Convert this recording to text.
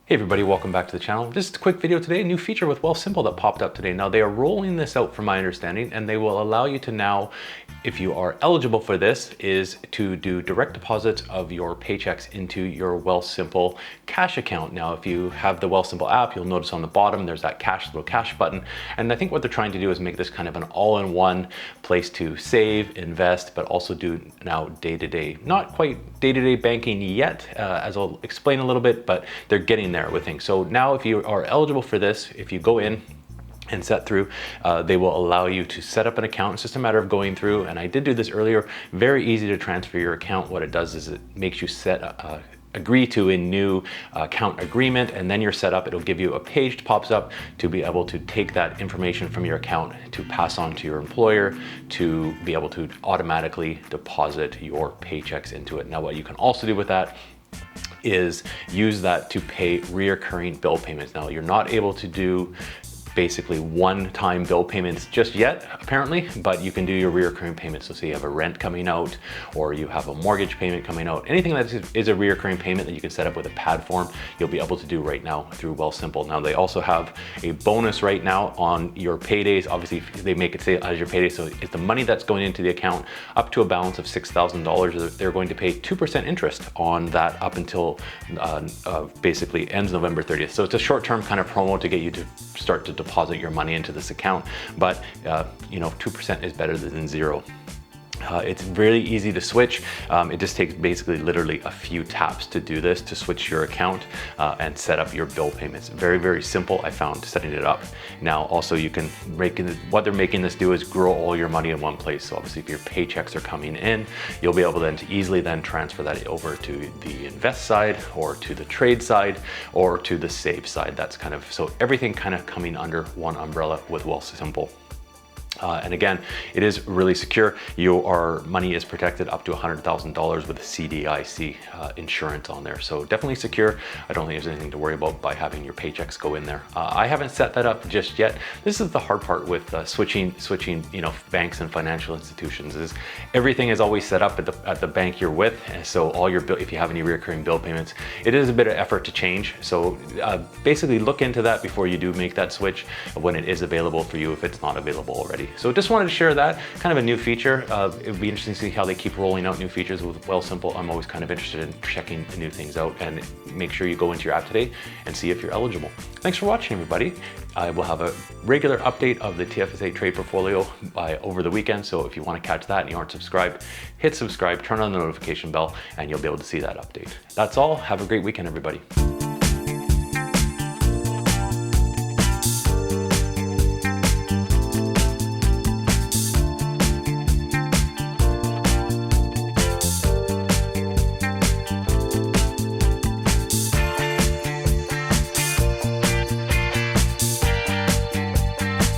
Hey everybody, welcome back to the channel. Just a quick video today, a new feature with Wealthsimple that popped up today. Now they are rolling this out from my understanding, and they will allow you to now, if you are eligible for this, is to do direct deposits of your paychecks into your Wealthsimple cash account. Now, if you have the Wealthsimple app, you'll notice on the bottom, there's that little cash button. And I think what they're trying to do is make this kind of an all-in-one place to save, invest, but also do now day-to-day, not quite day-to-day banking yet, as I'll explain a little bit, but they're getting there with things. So now if you are eligible for this, if you go in and set through, they will allow you to set up an account. It's just a matter of going through, and I did do this earlier, very easy to transfer your account. What it does is it makes you agree to a new account agreement, and then you're set up. It'll give you a page that pops up to be able to take that information from your account to pass on to your employer to be able to automatically deposit your paychecks into it. Now, what you can also do with that is use that to pay reoccurring bill payments. Now, you're not able to do basically one-time bill payments just yet, apparently, but you can do your reoccurring payments. So say you have a rent coming out, or you have a mortgage payment coming out, anything that is a reoccurring payment that you can set up with a pad form, you'll be able to do right now through Wealthsimple. Now, they also have a bonus right now on your paydays. Obviously, they make it say as your payday, so it's the money that's going into the account up to a balance of $6,000. They're going to pay 2% interest on that up until basically ends November 30th. So it's a short-term kind of promo to get you to start to deposit your money into this account, but 2% is better than zero. It's really easy to switch. It just takes basically literally a few taps to do this, to switch your account and set up your bill payments. Very, very simple, I found, setting it up. Now, also you can what they're making this do is grow all your money in one place. So obviously if your paychecks are coming in, you'll be able then to easily then transfer that over to the invest side, or to the trade side, or to the save side. That's kind of, so everything kind of coming under one umbrella with Wealthsimple. And again, it is really secure. Your money is protected up to $100,000 with CDIC insurance on there. So definitely secure. I don't think there's anything to worry about by having your paychecks go in there. I haven't set that up just yet. This is the hard part with switching banks and financial institutions, is everything is always set up at the bank you're with. And so all your if you have any recurring bill payments, it is a bit of effort to change. So basically look into that before you do make that switch, when it is available for you, if it's not available already. So just wanted to share that, kind of a new feature. It would be interesting to see how they keep rolling out new features with Wealthsimple. I'm always kind of interested in checking new things out, and make sure you go into your app today and see if you're eligible. Thanks for watching, everybody. I will have a regular update of the TFSA trade portfolio over the weekend. So if you want to catch that and you aren't subscribed, hit subscribe, turn on the notification bell, and you'll be able to see that update. That's all. Have a great weekend, everybody.